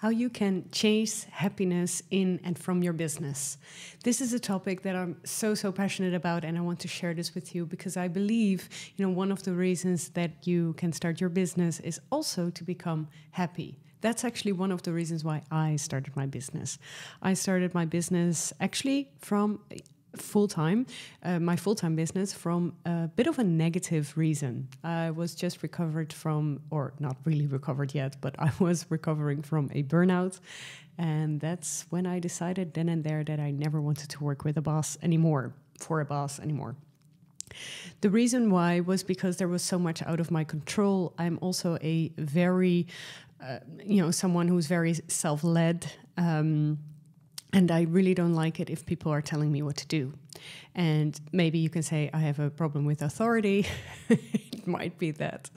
how you can chase happiness in and from your business. This is a topic that I'm so passionate about, and I want to share this with you because I believe, one of the reasons that you can start your business is also to become happy. That's actually one of the reasons why I started my business. I started my business actually from my full-time business from a bit of a negative reason. I was just recovered from, or not really recovered yet, but I was recovering from a burnout. And that's when I decided then and there that I never wanted to work with a boss anymore, for a boss anymore. The reason why was because there was so much out of my control. I'm also a very, someone who's very self-led. And I really don't like it if people are telling me what to do. And maybe you can say I have a problem with authority. It might be that.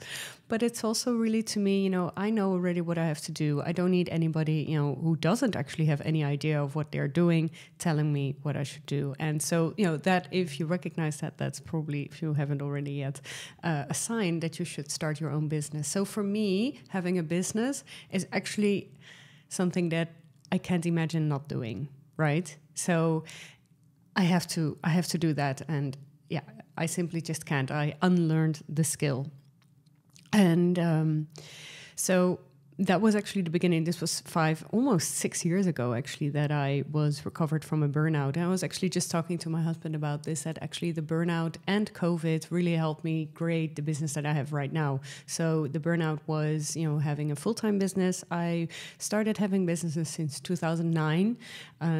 But it's also really, to me, I know already what I have to do. I don't need anybody, who doesn't actually have any idea of what they're doing, telling me what I should do. And so, that if you recognize that, that's probably, if you haven't already yet, a sign that you should start your own business. So for me, having a business is actually something that I can't imagine not doing, right? So I have to do that, and I simply just can't. I unlearned the skill, and so that was actually the beginning. This was almost 6 years ago, actually, that I was recovered from a burnout. And I was actually just talking to my husband about this, that actually the burnout and COVID really helped me create the business that I have right now. So the burnout was, having a full-time business. I started having businesses since 2009.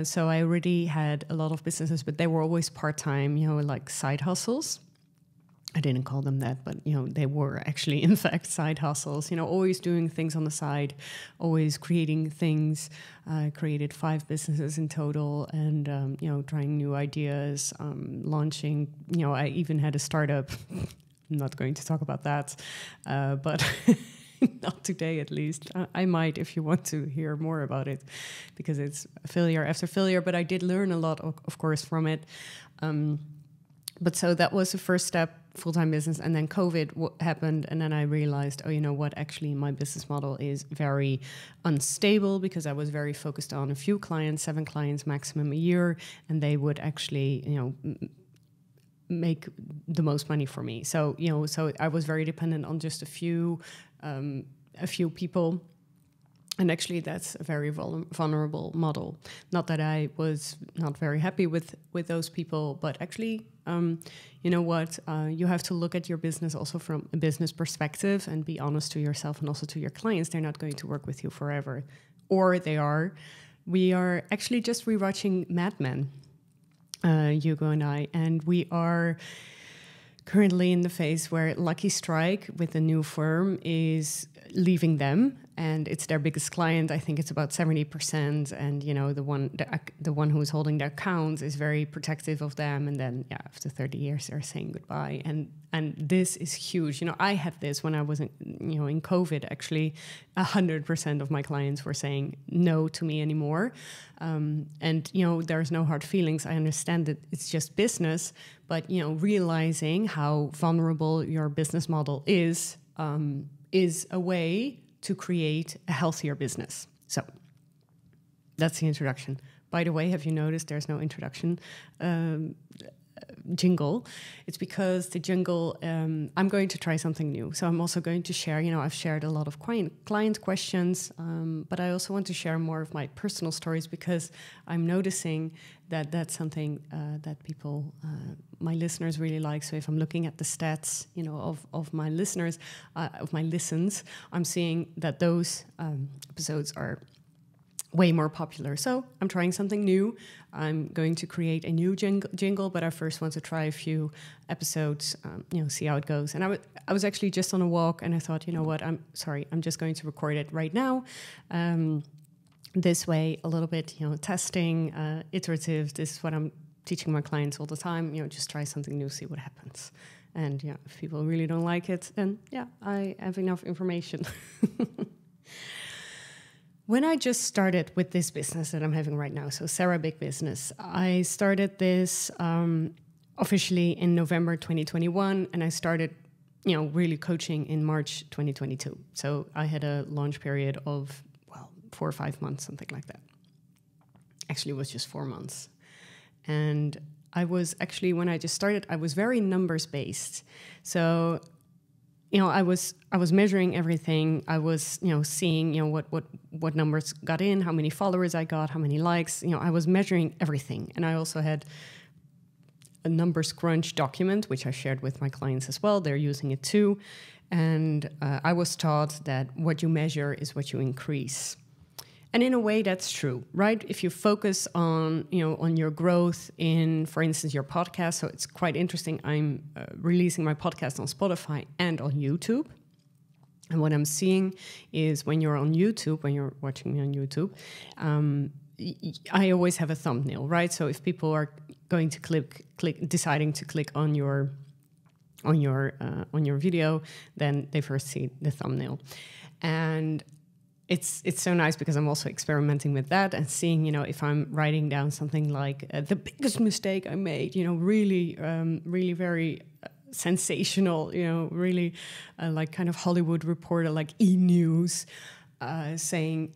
So I already had a lot of businesses, but they were always part-time, like side hustles. I didn't call them that, but, they were actually, in fact, side hustles, always doing things on the side, always creating things. I created 5 businesses in total and, trying new ideas, launching, I even had a startup. I'm not going to talk about that, but not today, at least. I might if you want to hear more about it, because it's failure after failure, but I did learn a lot, of course, from it. But so that was the first step, full-time business. And then COVID happened. And then I realized, actually my business model is very unstable, because I was very focused on a few clients, 7 clients maximum a year. And they would actually, make the most money for me. So, so I was very dependent on just a few people. And actually, that's a very vulnerable model. Not that I was not very happy with those people, but actually, you have to look at your business also from a business perspective and be honest to yourself and also to your clients. They're not going to work with you forever. Or they are. We are actually just rewatching Mad Men, Hugo and I, and we are currently in the phase where Lucky Strike with a new firm is leaving them, and it's their biggest client. I think it's about 70%, and the one who is holding their accounts is very protective of them, and then after 30 years they're saying goodbye, and this is huge. I had this when I was in COVID. Actually, 100% of my clients were saying no to me anymore, and there's no hard feelings. I understand that it's just business, but realizing how vulnerable your business model is a way to create a healthier business. So that's the introduction. By the way, have you noticed there's no introduction jingle? It's because the jingle, I'm going to try something new. So I'm also going to share, I've shared a lot of client questions, but I also want to share more of my personal stories, because I'm noticing that that's something that people, my listeners really like. So if I'm looking at the stats, of my listeners, of my listens, I'm seeing that those episodes are way more popular. So I'm trying something new. I'm going to create a new jingle, but I first want to try a few episodes, see how it goes. And I was actually just on a walk, and I thought, I'm just going to record it right now. This way, a little bit, testing, iterative. This is what I'm teaching my clients all the time. Just try something new, see what happens. And if people really don't like it, then I have enough information. When I just started with this business that I'm having right now, so Sarah Big Business, I started this officially in November 2021, and I started, really coaching in March 2022. So I had a launch period of, 4 or 5 months, something like that. Actually, it was just 4 months. And I was actually, when I just started, I was very numbers based. So, I was measuring everything. I was, seeing, what numbers got in, how many followers I got, how many likes. I was measuring everything. And I also had a numbers crunch document, which I shared with my clients as well. They're using it too. And I was taught that what you measure is what you increase. And in a way, that's true, right? If you focus on, on your growth in, for instance, your podcast. So it's quite interesting. I'm releasing my podcast on Spotify and on YouTube. And what I'm seeing is when you're on YouTube, when you're watching me on YouTube, I always have a thumbnail, right? So if people are going to deciding to click on your video, then they first see the thumbnail. And it's so nice because I'm also experimenting with that and seeing, if I'm writing down something like the biggest mistake I made, really very sensational, really like kind of Hollywood reporter, like E! News, saying,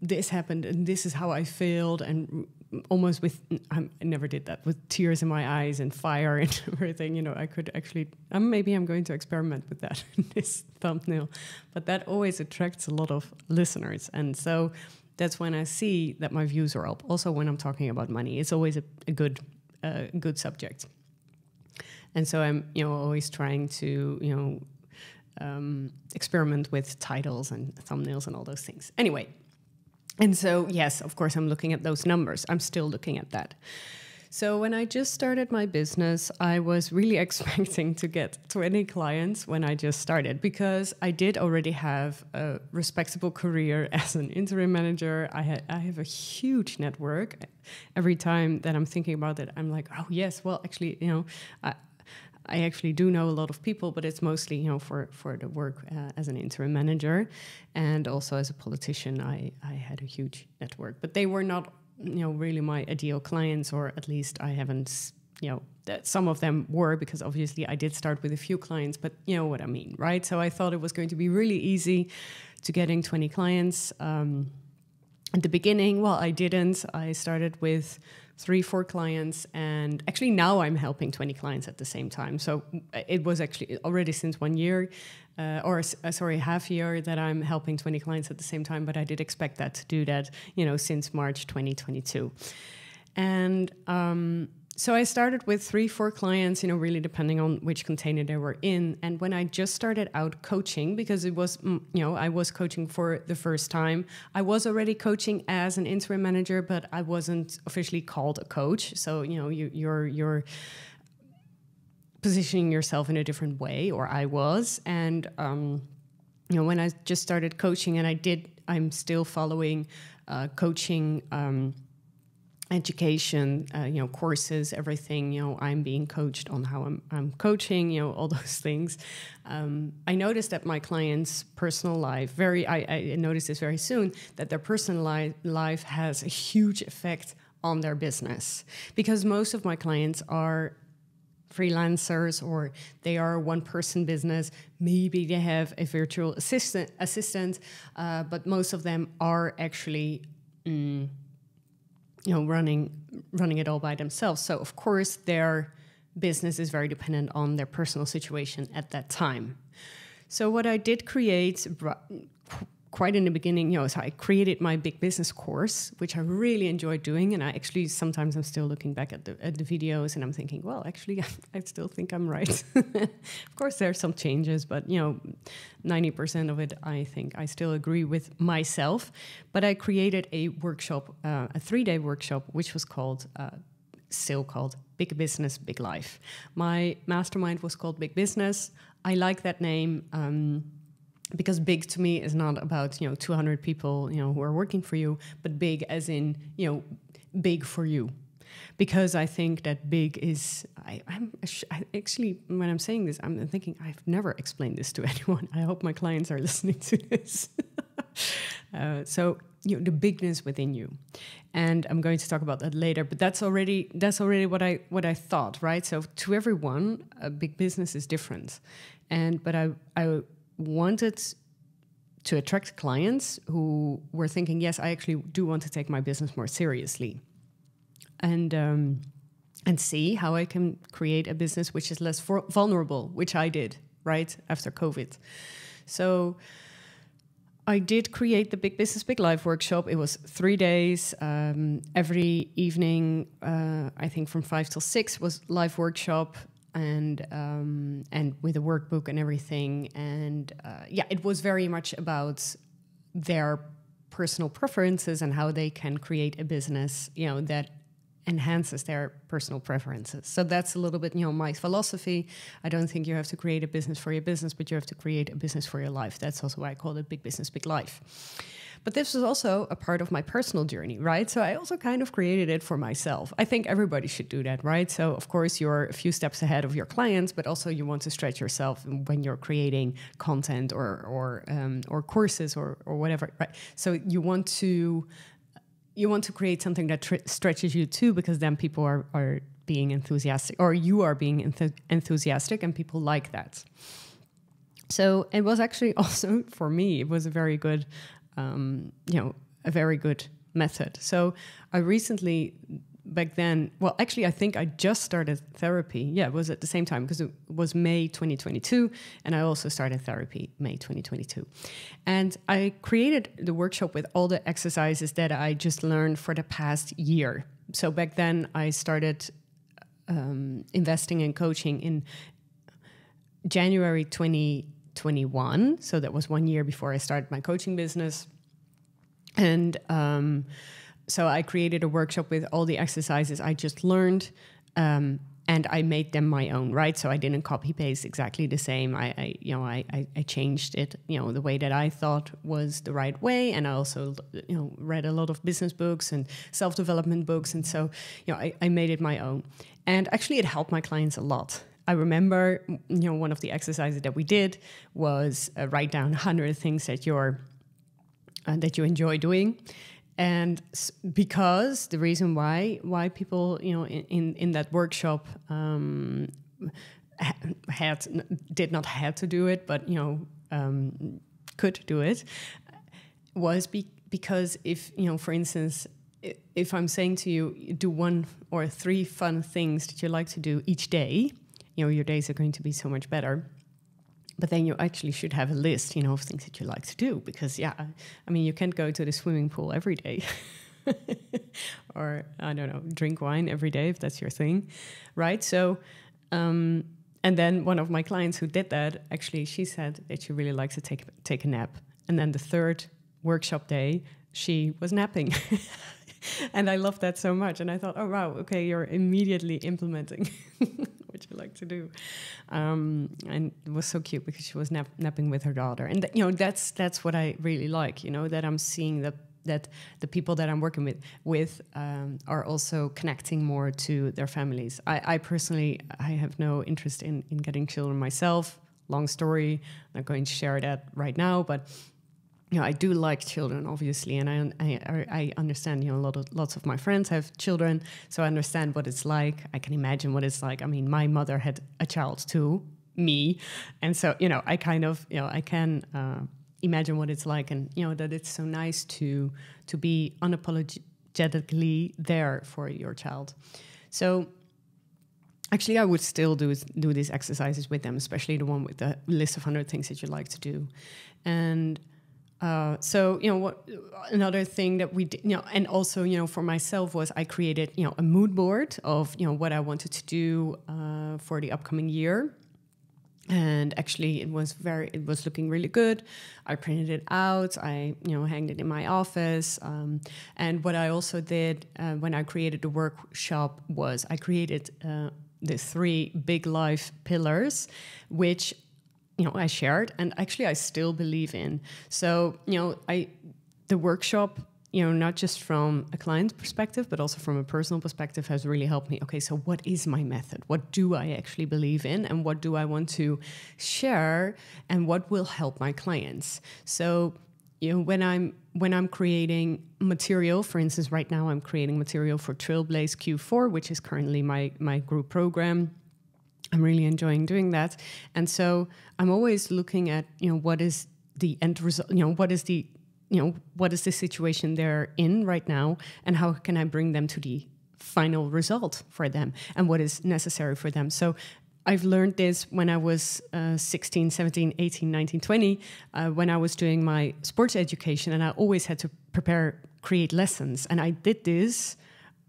this happened and this is how I failed, and almost with, I never did that, with tears in my eyes and fire and everything, I could actually, maybe I'm going to experiment with that in this thumbnail, but that always attracts a lot of listeners. And so that's when I see that my views are up. Also, when I'm talking about money, it's always a good subject. And so I'm, always trying to, experiment with titles and thumbnails and all those things. Anyway. And so, yes, of course, I'm looking at those numbers. I'm still looking at that. So when I just started my business, I was really expecting to get 20 clients when I just started, because I did already have a respectable career as an interim manager. I have a huge network. Every time that I'm thinking about it, I'm like, oh, yes, well, actually, I actually do know a lot of people, but it's mostly, for the work as an interim manager. And also as a politician, I had a huge network. But they were not, really my ideal clients, or at least I haven't, that some of them were, because obviously I did start with a few clients, but you know what I mean, right? So I thought it was going to be really easy to getting 20 clients. At the beginning, well, I didn't. I started with 3-4 clients, and actually now I'm helping 20 clients at the same time. So it was actually already since 1 year, half year, that I'm helping 20 clients at the same time. But I did expect that to do that, since March 2022. And so I started with 3-4 clients, really depending on which container they were in. And when I just started out coaching, because it was, I was coaching for the first time. I was already coaching as an interim manager, but I wasn't officially called a coach. So, you're positioning yourself in a different way, or I was. And, when I just started coaching, and I'm still following coaching education, courses, everything, I'm being coached on how I'm coaching, all those things. I noticed that my clients' personal life, I noticed this very soon, that their personal life has a huge effect on their business, because most of my clients are freelancers, or they are a one-person business. Maybe they have a virtual assistant, but most of them are actually running it all by themselves. So of course their business is very dependent on their personal situation at that time. So what I did create quite in the beginning, so I created my big business course, which I really enjoyed doing. And I actually, sometimes I'm still looking back at the videos and I'm thinking, well, actually, I still think I'm right. Of course, there are some changes, but 90% of it, I think I still agree with myself. But I created a workshop, a 3-day workshop, which was still called Big Business, Big Life. My mastermind was called Big Business. I like that name. Because big to me is not about 200 people who are working for you, but big as in big for you. Because I think that big is I'm actually, when I'm saying this, I'm thinking I've never explained this to anyone. I hope my clients are listening to this. So the bigness within you, and I'm going to talk about that later. But that's already what I thought, right? So to everyone, a big business is different, but I wanted to attract clients who were thinking, yes, I actually do want to take my business more seriously, and see how I can create a business which is less vulnerable, which I did right after COVID. So I did create the Big Business, Big Life workshop. It was 3 days. Every evening, I think from 5 till 6 was live workshop, and with a workbook and everything. And it was very much about their personal preferences and how they can create a business, that enhances their personal preferences. So that's a little bit, my philosophy. I don't think you have to create a business for your business, but you have to create a business for your life. That's also why I call it Big Business, Big Life. But this was also a part of my personal journey, right? So I also kind of created it for myself. I think everybody should do that, right? So of course you're a few steps ahead of your clients, but also you want to stretch yourself when you're creating content or courses or whatever, right? So you want to create something that stretches you too, because then people are being enthusiastic, or you are being enthusiastic, and people like that. So it was actually also, for me, it was a very good, a very good method. So I recently, back then, well, actually, I think I just started therapy. Yeah, it was at the same time, because it was May 2022, and I also started therapy May 2022. And I created the workshop with all the exercises that I just learned for the past year. So back then, I started investing in coaching in January 2021. So that was 1 year before I started my coaching business. And so I created a workshop with all the exercises I just learned, and I made them my own, right? So I didn't copy paste exactly the same. I changed it, the way that I thought was the right way. And I also, read a lot of business books and self-development books. And so, I made it my own. And actually it helped my clients a lot. I remember, one of the exercises that we did was write down 100 things that you enjoy doing. And because the reason why people, in that workshop did not have to do it, but could do it, was because if, for instance, if I'm saying to you, do 1 or 3 fun things that you like to do each day, your days are going to be so much better. But then you actually should have a list, of things that you like to do. Because, you can't go to the swimming pool every day. Or, I don't know, drink wine every day if that's your thing, right? So, and then one of my clients who did that, actually, she said that she really likes to take a nap. And then the 3rd workshop day, she was napping. And I loved that so much. And I thought, oh, wow, okay, you're immediately implementing what you like to do. And it was so cute because she was napping with her daughter. And, that's what I really like, that I'm seeing that the people that I'm working with are also connecting more to their families. I personally, I have no interest in getting children myself. Long story, I'm not going to share that right now, but I do like children, obviously, and I understand. Lots of my friends have children, so I understand what it's like. I can imagine what it's like. I mean, my mother had a child too, me, and so I kind of I can imagine what it's like, and that it's so nice to be unapologetically there for your child. So actually, I would still do these exercises with them, especially the one with the list of 100 things that you like to do, and. So, what another thing that we did, and also, for myself was I created, a mood board of, what I wanted to do for the upcoming year. And actually it was looking really good. I printed it out. I, hanged it in my office. And what I also did when I created the workshop was I created the 3 big life pillars, which I shared, and actually I still believe in. So, the workshop, not just from a client perspective, but also from a personal perspective has really helped me. Okay, so what is my method? What do I actually believe in? And what do I want to share? And what will help my clients? So, when I'm creating material, for instance, right now I'm creating material for Trailblaze Q4, which is currently my group program. I'm really enjoying doing that. And so I'm always looking at, what is the end result, what is the situation they're in right now, and how can I bring them to the final result for them, and what is necessary for them. So I've learned this when I was 16, 17, 18, 19, 20, when I was doing my sports education, and I always had to create lessons. And I did this.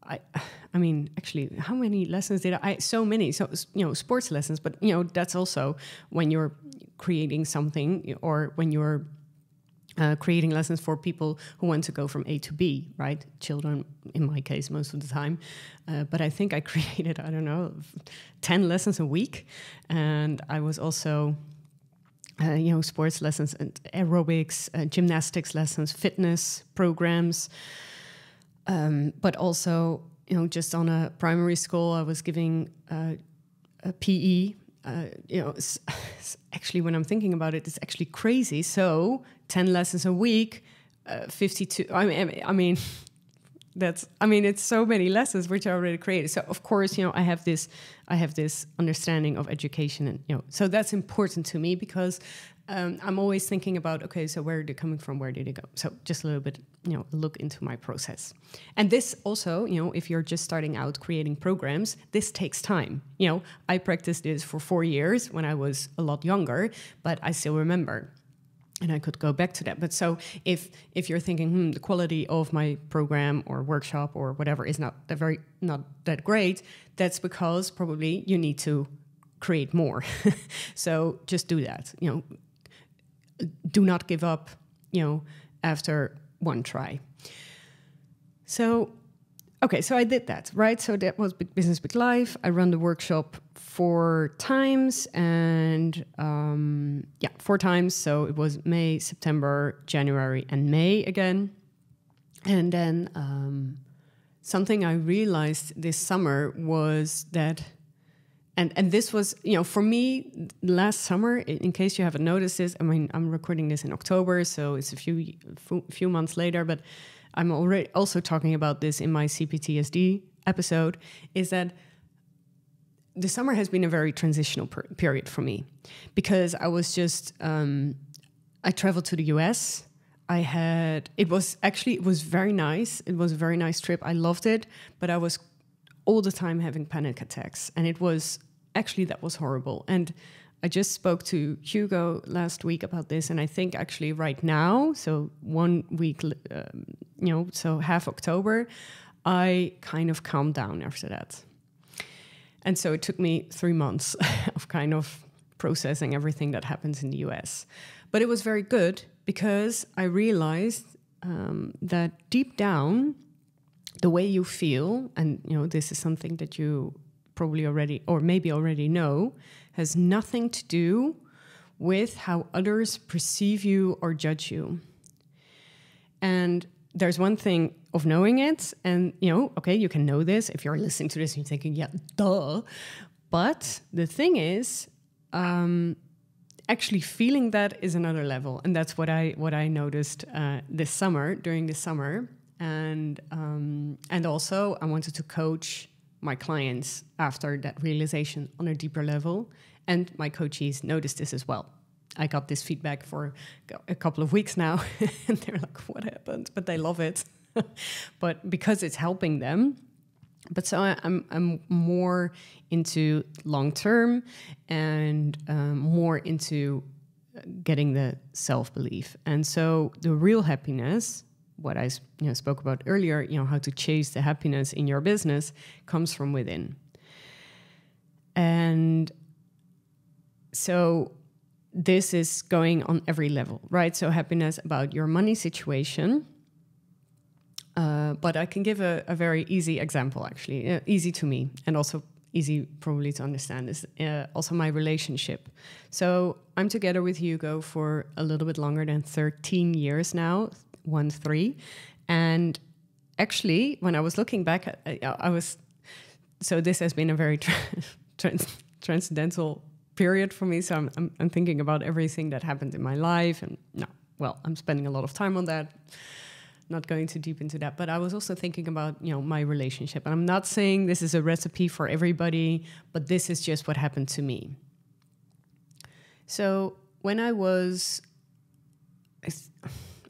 I mean, actually, how many lessons did I? So many. So, sports lessons, but, that's also when you're creating something, or when you're creating lessons for people who want to go from A to B, right? Children, in my case, most of the time. But I think I created, 10 lessons a week. And I was also, sports lessons and aerobics, gymnastics lessons, fitness programs. But also, just on a primary school, I was giving a PE. Actually, when I'm thinking about it, it's actually crazy. So 10 lessons a week, 52. I mean, it's so many lessons which I already created. So of course, I have this understanding of education, and so that's important to me, because I'm always thinking about, okay, so where are they coming from? Where did they go? So just a little bit, look into my process. And this also, if you're just starting out creating programs, this takes time. I practiced this for 4 years when I was a lot younger, but I still remember. And I could go back to that. But so if you're thinking, the quality of my program or workshop or whatever is not that great, that's because probably you need to create more. So just do that. Do not give up, after one try. So, okay, so I did that, right? So that was Big Business, Big Life. I run the workshop 4 times, and 4 times. So it was May, September, January, and May again. And then something I realized this summer was that, and this was, for me, last summer, in case you haven't noticed this, I mean, I'm recording this in October, so it's a few months later, but I'm already also talking about this in my CPTSD episode, is that the summer has been a very transitional period for me, because I was just, I traveled to the US. It was very nice. It was a very nice trip. I loved it, but I was all the time having panic attacks. And that was horrible. And I just spoke to Hugo last week about this. And I think actually right now, so 1 week, so half October, I kind of calmed down after that. And so it took me 3 months of kind of processing everything that happens in the US. But it was very good, because I realized that deep down, the way you feel, and this is something that you probably already, or maybe already know, has nothing to do with how others perceive you or judge you. And there's one thing of knowing it, and okay, you can know this if you're listening to this and you're thinking, yeah, duh. But the thing is, actually feeling that is another level, and that's what I noticed during this summer, and also I wanted to coach my clients after that realization on a deeper level, and my coachees noticed this as well. I got this feedback for a couple of weeks now, and they're like, "What happened?" But they love it, but because it's helping them. But so I'm more into long term, and more into getting the self-belief. And so the real happiness, what I spoke about earlier, how to chase the happiness in your business, comes from within. And so this is going on every level, right? So happiness about your money situation. But I can give a very easy example, actually, easy to me, and also easy probably to understand, is also my relationship. So I'm together with Hugo for a little bit longer than 13 years now, 13. And actually, when I was looking back, so this has been a very transcendental period for me. So I'm thinking about everything that happened in my life, and I'm spending a lot of time on that. Not going too deep into that, but I was also thinking about, my relationship. And I'm not saying this is a recipe for everybody, but this is just what happened to me. So when I was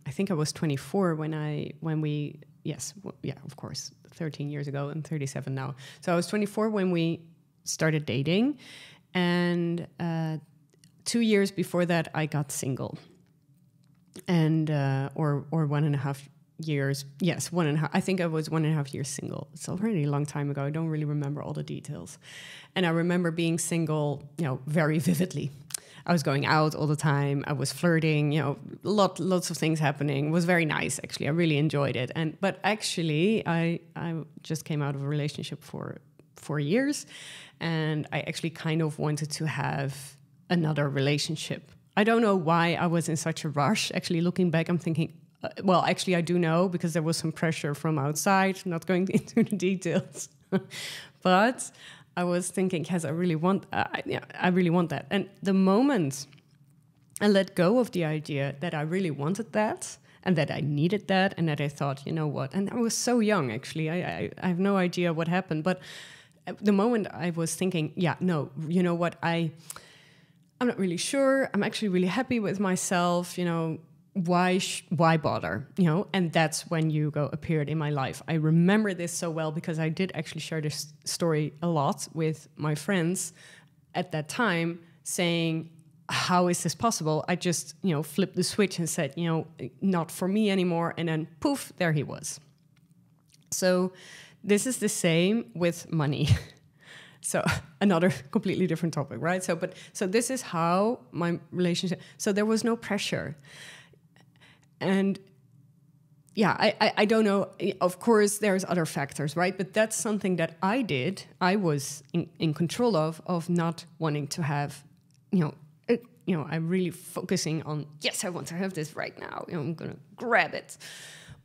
I think I was 24 when we, yes, yeah, of course, 13 years ago. I'm 37 now. So I was 24 when we started dating. And 2 years before that, I got single. And, or 1.5 years. Yes, 1.5. I think I was 1.5 years single. It's already a long time ago. I don't really remember all the details. And I remember being single, very vividly. I was going out all the time. I was flirting, lots of things happening. It was very nice, actually. I really enjoyed it. But actually, I just came out of a relationship for 4 years, and I actually kind of wanted to have another relationship. I don't know why I was in such a rush. Actually, looking back, I'm thinking, actually, I do know, because there was some pressure from outside, not going into the details. But I was thinking, yes, I really want that. And the moment I let go of the idea that I really wanted that, and that I needed that, and that I thought, you know what? And I was so young, actually. I have no idea what happened. But the moment I was thinking, yeah, no, you know what? I'm not really sure. I'm actually really happy with myself. Why bother? And that's when Hugo appeared in my life. I remember this so well because I did actually share this story a lot with my friends at that time, saying, how is this possible? I just, flipped the switch and said, not for me anymore. And then poof, there he was. So this is the same with money. So another completely different topic, right? So this is how my relationship, so there was no pressure. And yeah, I don't know. Of course, there's other factors, right? But that's something that I did. I was in control of not wanting to have, I'm really focusing on, yes, I want to have this right now. I'm going to grab it.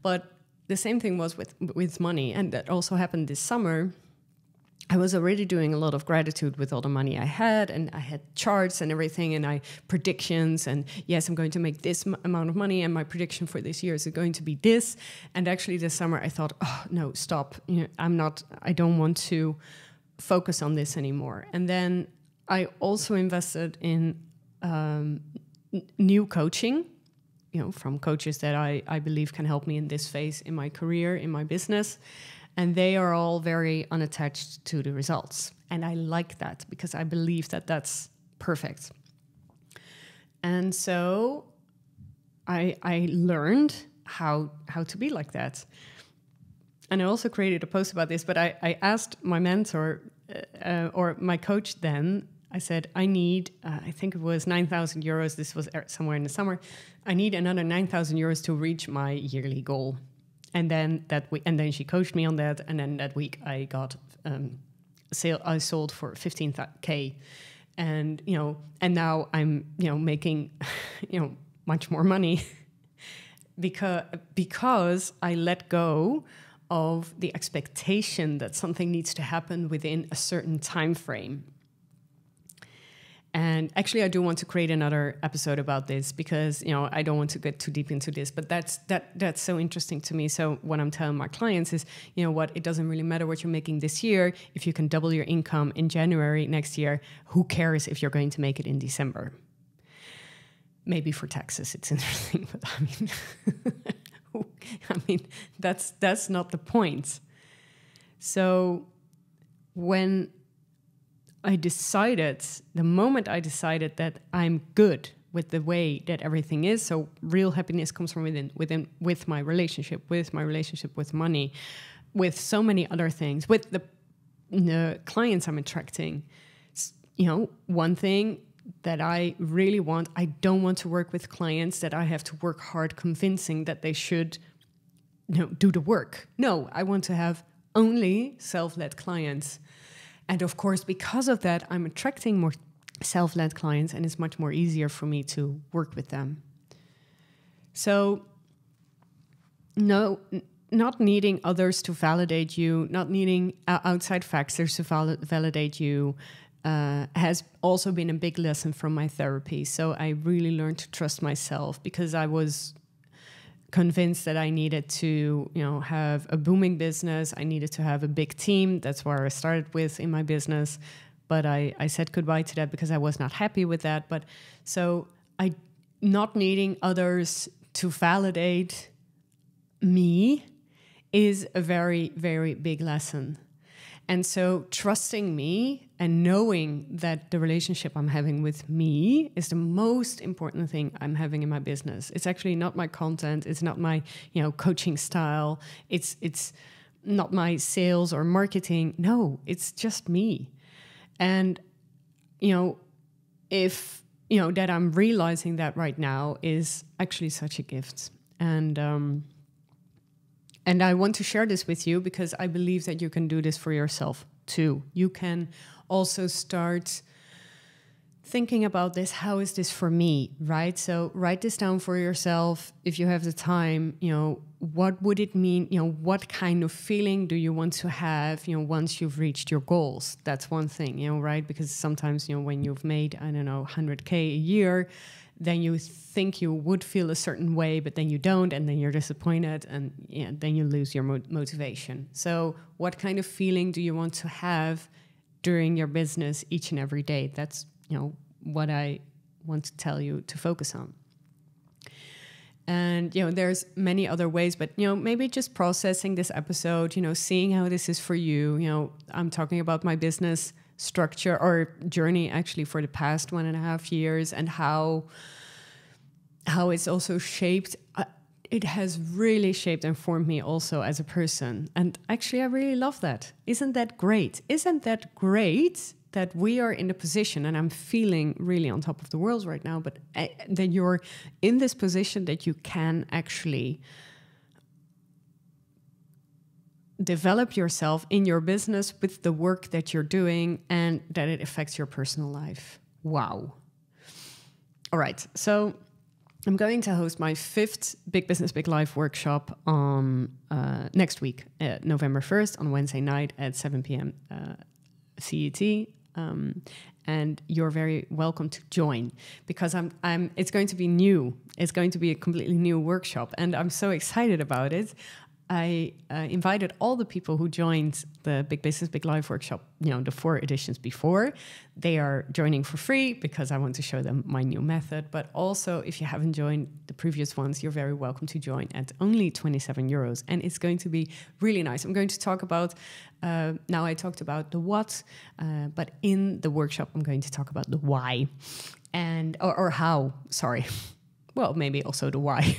But the same thing was with money. And that also happened this summer. I was already doing a lot of gratitude with all the money I had, and I had charts and everything, and predictions, and yes, I'm going to make this amount of money, and my prediction for this year is going to be this. And actually this summer I thought, oh no, stop. I don't want to focus on this anymore. And then I also invested in new coaching, from coaches that I believe can help me in this phase in my career, in my business. And they are all very unattached to the results. And I like that because I believe that that's perfect. And so I learned how to be like that. And I also created a post about this, but I asked my mentor or my coach then, I said, I need, I think it was 9,000 euros. This was somewhere in the summer. I need another 9,000 euros to reach my yearly goal. And then then she coached me on that. And then that week I got I sold for 15K, and and now I'm making much more money because I let go of the expectation that something needs to happen within a certain time frame. And actually, I do want to create another episode about this because, I don't want to get too deep into this, but that's so interesting to me. So what I'm telling my clients is, it doesn't really matter what you're making this year. If you can double your income in January next year, who cares if you're going to make it in December? Maybe for taxes, it's interesting, but that's not the point. So the moment I decided that I'm good with the way that everything is, so real happiness comes from within with my relationship with money, with so many other things, with the clients I'm attracting. One thing that I really want, I don't want to work with clients that I have to work hard convincing that they should do the work. No, I want to have only self-led clients. And of course, because of that, I'm attracting more self-led clients, and it's much more easier for me to work with them. So, no, not needing others to validate you, not needing outside factors to validate you, has also been a big lesson from my therapy. So I really learned to trust myself because I was convinced that I needed to, have a booming business. I needed to have a big team. That's where I started with in my business. But I said goodbye to that because I was not happy with that. But so not needing others to validate me is a very, very big lesson. And so trusting me and knowing that the relationship I'm having with me is the most important thing I'm having in my business. It's actually not my content. It's not my, coaching style. It's not my sales or marketing. No, it's just me. And, if, that I'm realizing that right now is actually such a gift. And I want to share this with you because I believe that you can do this for yourself too. You can also start thinking about this. How is this for me, right? So write this down for yourself if you have the time. What would it mean? What kind of feeling do you want to have, once you've reached your goals? That's one thing, right? Because sometimes, when you've made, 100K a year, then you think you would feel a certain way, but then you don't, and then you're disappointed, and then you lose your motivation. So what kind of feeling do you want to have during your business each and every day? That's, what I want to tell you to focus on. And, there's many other ways, but, maybe just processing this episode, seeing how this is for you. I'm talking about my business structure or journey actually for the past 1.5 years, and how it's also shaped. It has really shaped and formed me also as a person. And actually, I really love that. Isn't that great? Isn't that great that we are in the position, and I'm feeling really on top of the world right now, but that you're in this position that you can actually develop yourself in your business with the work that you're doing, and that it affects your personal life. Wow. All right. So I'm going to host my 5th Big Business, Big Life workshop on next week, November 1st, on Wednesday night at 7 p.m. CET. And you're very welcome to join, because it's going to be new. It's going to be a completely new workshop, and I'm so excited about it. I invited all the people who joined the Big Business, Big Life workshop, the 4 editions before. They are joining for free because I want to show them my new method. But also, if you haven't joined the previous ones, you're very welcome to join at only €27. And it's going to be really nice. I'm going to talk about, now I talked about the what, but in the workshop, I'm going to talk about the why or how, sorry. Well, maybe also the why,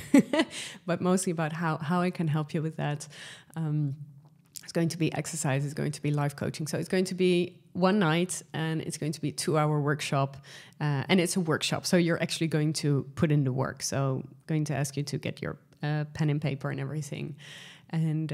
but mostly about how I can help you with that. It's going to be exercise, it's going to be life coaching. So it's going to be one night, and it's going to be a 2-hour workshop. And it's a workshop, so you're actually going to put in the work. So I'm going to ask you to get your pen and paper and everything. And,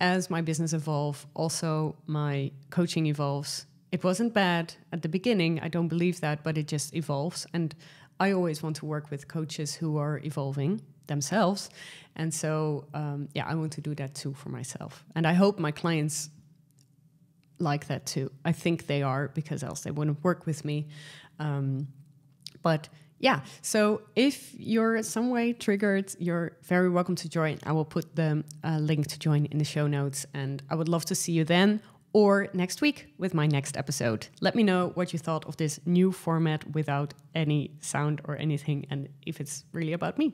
as my business evolves, also my coaching evolves. It wasn't bad at the beginning, I don't believe that, but it just evolves. And I always want to work with coaches who are evolving themselves. And so, I want to do that too for myself. And I hope my clients like that too. I think they are, because else they wouldn't work with me. So if you're in some way triggered, you're very welcome to join. I will put the link to join in the show notes. And I would love to see you then, or next week with my next episode. Let me know what you thought of this new format without any sound or anything, and if it's really about me.